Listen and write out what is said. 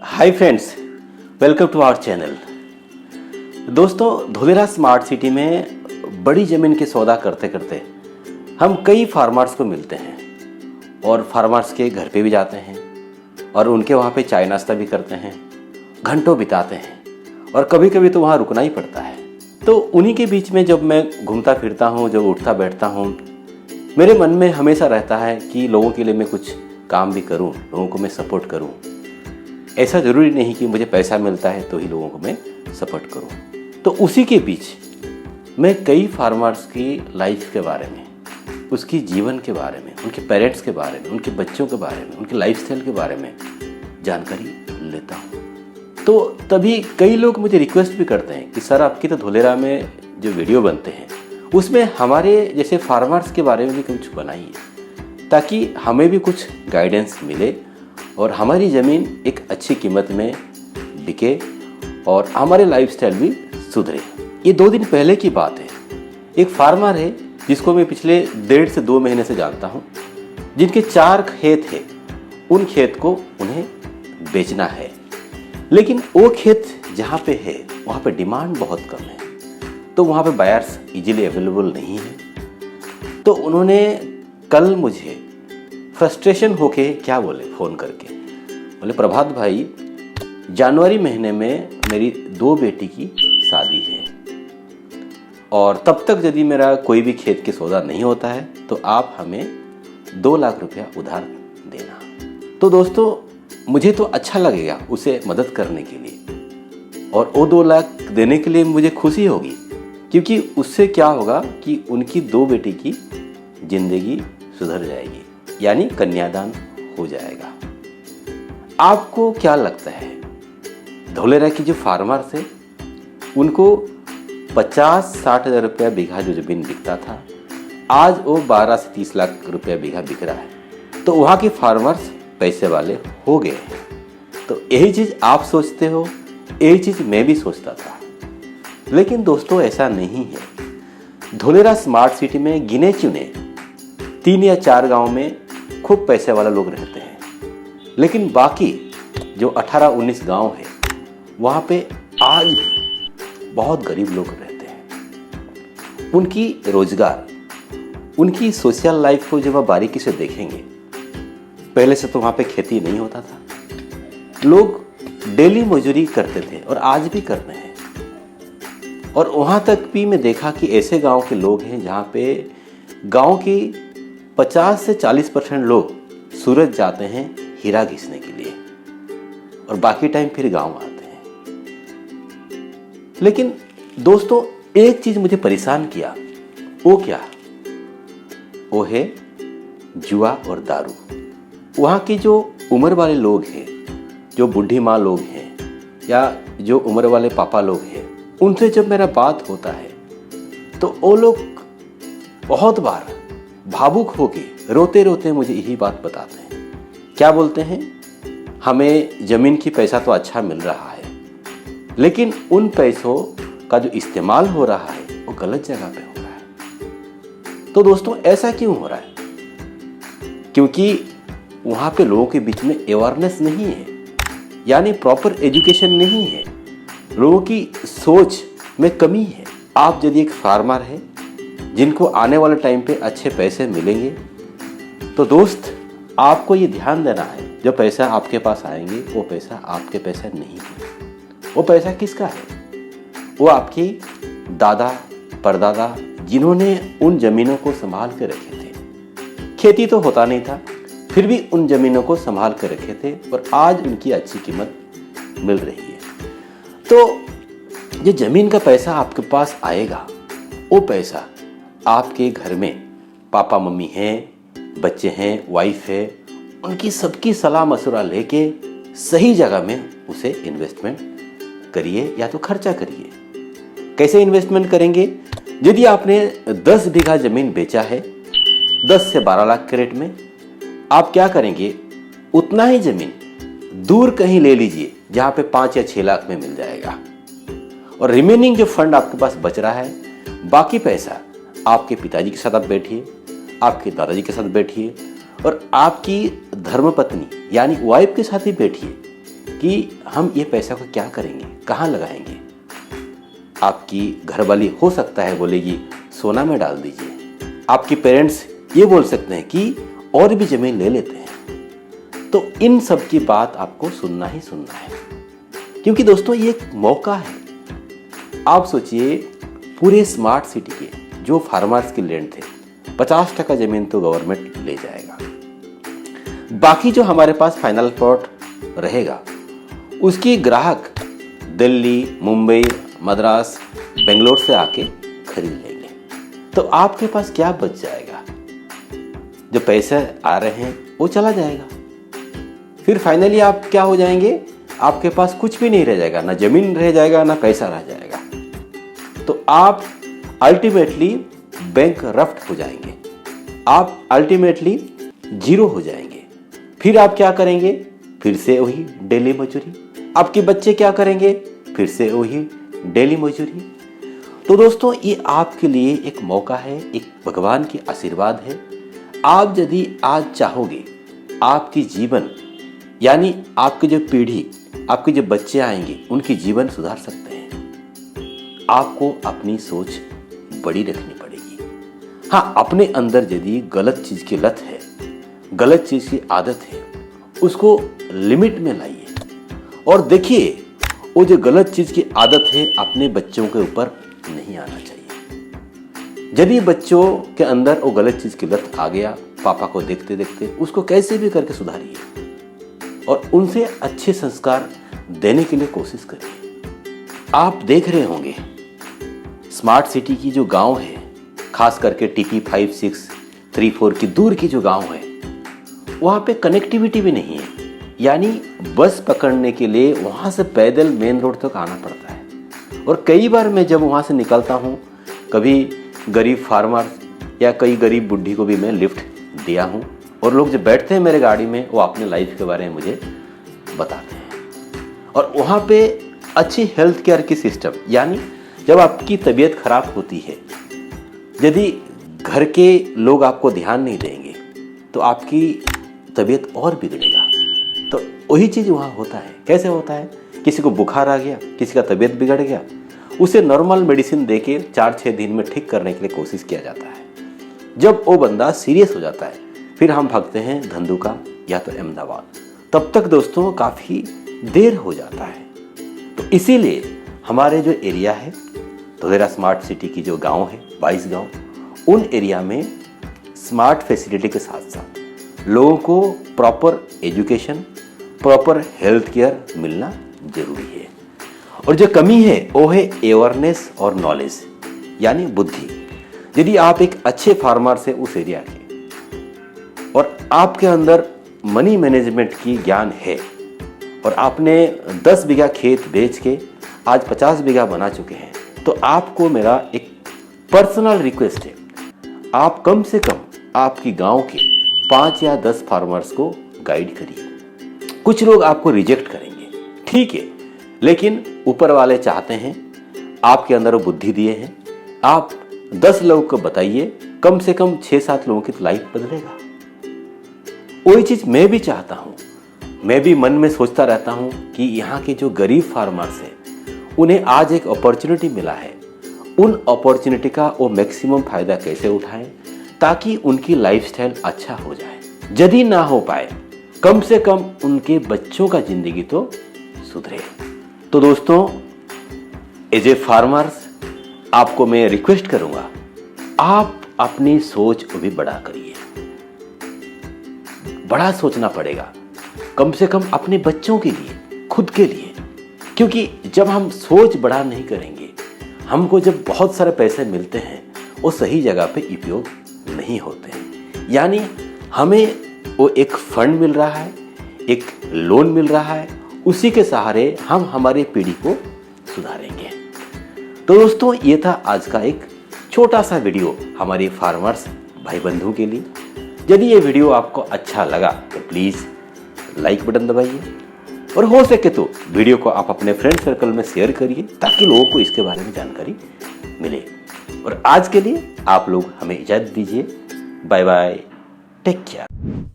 Hi friends, welcome to our channel. दोस्तों, Dholera smart city में बड़ी ज़मीन के सौदा करते करते हम कई फार्मर्स को मिलते हैं और फार्मर्स के घर पे भी जाते हैं और उनके वहाँ पे चाय नाश्ता भी करते हैं, घंटों बिताते हैं और कभी कभी तो वहाँ रुकना ही पड़ता है। तो उन्हीं के बीच में जब मैं घूमता फिरता हूँ, जब उठता बैठता हूँ, मेरे मन में हमेशा रहता है कि लोगों के लिए मैं कुछ काम भी करूँ, लोगों को मैं सपोर्ट करूँ। ऐसा ज़रूरी नहीं कि मुझे पैसा मिलता है तो ही लोगों को मैं सपोर्ट करूं। तो उसी के बीच मैं कई फार्मर्स की लाइफ के बारे में, उसकी जीवन के बारे में, उनके पेरेंट्स के बारे में, उनके बच्चों के बारे में, उनके लाइफस्टाइल के बारे में जानकारी लेता हूं। तो तभी कई लोग मुझे रिक्वेस्ट भी करते हैं कि सर, आपकी तो धोलेरा में जो वीडियो बनते हैं उसमें हमारे जैसे फार्मर्स के बारे में भी कुछ बनाइए ताकि हमें भी कुछ गाइडेंस मिले और हमारी ज़मीन एक अच्छी कीमत में बिके और हमारे लाइफस्टाइल भी सुधरे। ये 2 दिन पहले की बात है। एक फार्मर है जिसको मैं पिछले 1.5 से 2 महीने से जानता हूँ, जिनके 4 खेत हैं। उन खेत को उन्हें बेचना है, लेकिन वो खेत जहाँ पे है वहाँ पे डिमांड बहुत कम है, तो वहाँ पे बायर्स इजीली अवेलेबल नहीं है। तो उन्होंने कल मुझे फ्रस्ट्रेशन होके क्या बोले, फ़ोन करके बोले, प्रभात भाई, जनवरी महीने में मेरी 2 बेटी की शादी है और तब तक यदि मेरा कोई भी खेत के सौदा नहीं होता है तो आप हमें 2 लाख रुपया उधार देना। तो दोस्तों, मुझे तो अच्छा लगेगा उसे मदद करने के लिए और वो 2 लाख देने के लिए मुझे खुशी होगी, क्योंकि उससे क्या होगा कि उनकी 2 बेटी की ज़िंदगी सुधर जाएगी, यानी कन्यादान हो जाएगा। आपको क्या लगता है, धोलेरा की जो फार्मर्स है उनको 50-60 हज़ार रुपया बीघा जो ज़मीन बिकता था, आज वो 12 से 30 लाख रुपया बीघा बिक रहा है। तो वहाँ के फार्मर्स पैसे वाले हो गए हैं। तो यही चीज़ आप सोचते हो, यही चीज़ मैं भी सोचता था, लेकिन दोस्तों ऐसा नहीं है। धोलेरा स्मार्ट सिटी में गिने चुने 3 या 4 गांव में खूब पैसे वाला लोग रहते हैं, लेकिन बाकी जो 18-19 गांव है वहाँ पे आज भी बहुत गरीब लोग रहते हैं। उनकी रोजगार, उनकी सोशल लाइफ को जब आप बारीकी से देखेंगे, पहले से तो वहाँ पे खेती नहीं होता था, लोग डेली मजदूरी करते थे और आज भी करते हैं। और वहाँ तक भी मैं देखा कि ऐसे गांव के लोग हैं जहाँ पे गांव की 50 से 40% लोग सूरत जाते हैं हीरा घिसने के लिए और बाकी टाइम फिर गांव आते हैं। लेकिन दोस्तों, एक चीज मुझे परेशान किया, वो क्या? वो है जुआ और दारू। वहाँ के जो उम्र वाले लोग हैं, जो बूढ़ी माँ लोग हैं या जो उम्र वाले पापा लोग हैं, उनसे जब मेरा बात होता है तो वो लोग बहुत बार भावुक होके रोते रोते मुझे यही बात बताते हैं। क्या बोलते हैं? हमें ज़मीन की पैसा तो अच्छा मिल रहा है, लेकिन उन पैसों का जो इस्तेमाल हो रहा है वो गलत जगह पे हो रहा है। तो दोस्तों, ऐसा क्यों हो रहा है? क्योंकि वहाँ पे लोगों के बीच में अवेयरनेस नहीं है, यानी प्रॉपर एजुकेशन नहीं है, लोगों की सोच में कमी है। आप यदि एक फार्मर है जिनको आने वाले टाइम पे अच्छे पैसे मिलेंगे, तो दोस्त आपको ये ध्यान देना है, जो पैसा आपके पास आएंगे वो पैसा आपके पैसा नहीं है। वो पैसा किसका है? वो आपके दादा परदादा, जिन्होंने उन ज़मीनों को संभाल के रखे थे। खेती तो होता नहीं था, फिर भी उन ज़मीनों को संभाल के रखे थे और आज उनकी अच्छी कीमत मिल रही है। तो ये ज़मीन का पैसा आपके पास आएगा, वो पैसा आपके घर में पापा मम्मी हैं, बच्चे हैं, वाइफ है, उनकी सबकी सलाह मशवरा लेके सही जगह में उसे इन्वेस्टमेंट करिए या तो खर्चा करिए। कैसे इन्वेस्टमेंट करेंगे? यदि आपने 10 बीघा ज़मीन बेचा है 10 से 12 लाख के रेट में, आप क्या करेंगे, उतना ही ज़मीन दूर कहीं ले लीजिए जहाँ पे 5 या 6 लाख में मिल जाएगा और रिमेनिंग जो फंड आपके पास बच रहा है, बाकी पैसा आपके पिताजी के साथ आप बैठिए, आपके दादाजी के साथ बैठिए और आपकी धर्मपत्नी यानी वाइफ के साथ ही बैठिए कि हम ये पैसा को क्या करेंगे, कहाँ लगाएंगे। आपकी घरवाली हो सकता है बोलेगी सोना में डाल दीजिए, आपके पेरेंट्स ये बोल सकते हैं कि और भी ज़मीन ले लेते हैं। तो इन सब की बात आपको सुनना ही सुनना है, क्योंकि दोस्तों ये एक मौका है। आप सोचिए, पूरे स्मार्ट सिटी के जो फार्मर्स की लैंड थे 50% ज़मीन तो गवर्नमेंट ले जाएगा, बाकी जो हमारे पास फाइनल प्लॉट रहेगा उसकी ग्राहक दिल्ली, मुंबई, मद्रास, बेंगलोर से आके खरीद लेंगे। तो आपके पास क्या बच जाएगा? जो पैसे आ रहे हैं वो चला जाएगा। फिर फाइनली आप क्या हो जाएंगे, आपके पास कुछ भी नहीं रह जाएगा, ना जमीन रह जाएगा ना पैसा रह जाएगा। तो आप अल्टीमेटली बैंकरप्ट हो जाएंगे, आप अल्टीमेटली जीरो हो जाएंगे। फिर आप क्या करेंगे? फिर से वही डेली मजदूरी। आपके बच्चे क्या करेंगे? फिर से वही डेली मजदूरी। तो दोस्तों ये आपके लिए एक मौका है, एक भगवान की आशीर्वाद है। आप यदि आज चाहोगे, आपकी जीवन यानी आपकी जो पीढ़ी, आपके जो बच्चे आएंगे उनकी जीवन सुधार सकते हैं। आपको अपनी सोच बड़ी रखनी पड़ेगी। हाँ, अपने अंदर यदि गलत चीज की लत है, गलत चीज की आदत है, उसको लिमिट में लाइए। और देखिए, वो जो गलत चीज की आदत है अपने बच्चों के ऊपर नहीं आना चाहिए। यदि बच्चों के अंदर वो गलत चीज की लत आ गया, पापा को देखते देखते उसको कैसे भी करके सुधारिए और उनसे अच्छे संस्कार देने के लिए कोशिश करिए। आप देख रहे होंगे स्मार्ट सिटी की जो गांव है, खास करके टीपी 5, 6, 3, 4 की दूर की जो गांव है, वहाँ पे कनेक्टिविटी भी नहीं है। यानी बस पकड़ने के लिए वहाँ से पैदल मेन रोड तक आना पड़ता है। और कई बार मैं जब वहाँ से निकलता हूँ, कभी गरीब फार्मर या कई गरीब बुढ़ी को भी मैं लिफ्ट दिया हूँ, और लोग जब बैठते हैं मेरे गाड़ी में वो अपने लाइफ के बारे में मुझे बताते हैं। और वहाँ पे अच्छी हेल्थ केयर की सिस्टम, यानी जब आपकी तबीयत खराब होती है, यदि घर के लोग आपको ध्यान नहीं देंगे तो आपकी तबीयत और बिगड़ेगा। तो वही चीज़ वहाँ होता है। कैसे होता है? किसी को बुखार आ गया, किसी का तबीयत बिगड़ गया, उसे नॉर्मल मेडिसिन देके 4-6 दिन में ठीक करने के लिए कोशिश किया जाता है। जब वो बंदा सीरियस हो जाता है फिर हम भागते हैं धंधुका या तो अहमदाबाद। तब तक दोस्तों काफ़ी देर हो जाता है। तो इसीलिए हमारे जो एरिया है, धोलेरा स्मार्ट सिटी की जो गांव है, 22 गांव, उन एरिया में स्मार्ट फैसिलिटी के साथ साथ लोगों को proper education, proper health care मिलना जरूरी है। और जो कमी है वो है अवेयरनेस और नॉलेज, यानी बुद्धि। यदि आप एक अच्छे फार्मर से उस एरिया के और आपके अंदर मनी मैनेजमेंट की ज्ञान है और आपने 10 बीघा खेत बेच के आज 50 बीघा बना चुके हैं, तो आपको मेरा एक पर्सनल रिक्वेस्ट है, आप कम से कम आपकी गांव के 5 या 10 फार्मर्स को गाइड करिए। कुछ लोग आपको रिजेक्ट करेंगे, ठीक है, लेकिन ऊपर वाले चाहते हैं, आपके अंदर वो बुद्धि दिए हैं, आप 10 लोगों को बताइए, कम से कम 6-7 लोगों की तो लाइफ बदलेगा। वही चीज मैं भी चाहता हूं। मैं भी मन में सोचता रहता हूं कि यहाँ के जो गरीब फार्मर्स हैं उन्हें आज एक अपॉर्चुनिटी मिला है, उन अपॉर्चुनिटी का वो मैक्सिमम फायदा कैसे उठाएं ताकि उनकी लाइफस्टाइल अच्छा हो जाए। यदि ना हो पाए, कम से कम उनके बच्चों का जिंदगी तो सुधरे। तो दोस्तों, एज ए फार्मर्स आपको मैं रिक्वेस्ट करूंगा, आप अपनी सोच को भी बड़ा करिए। बड़ा सोचना पड़ेगा, कम से कम अपने बच्चों के लिए, खुद के लिए, क्योंकि जब हम सोच बड़ा नहीं करेंगे, हमको जब बहुत सारे पैसे मिलते हैं वो सही जगह पे उपयोग नहीं होते हैं। यानी हमें वो एक फंड मिल रहा है, एक लोन मिल रहा है, उसी के सहारे हम हमारी पीढ़ी को सुधारेंगे। तो दोस्तों, ये था आज का एक छोटा सा वीडियो हमारे फार्मर्स भाई बंधु के लिए। यदि ये वीडियो आपको अच्छा लगा तो प्लीज़ लाइक बटन दबाइए और हो सके तो वीडियो को आप अपने फ्रेंड सर्कल में शेयर करिए ताकि लोगों को इसके बारे में जानकारी मिले। और आज के लिए आप लोग हमें इजाज़त दीजिए। Bye bye, take care.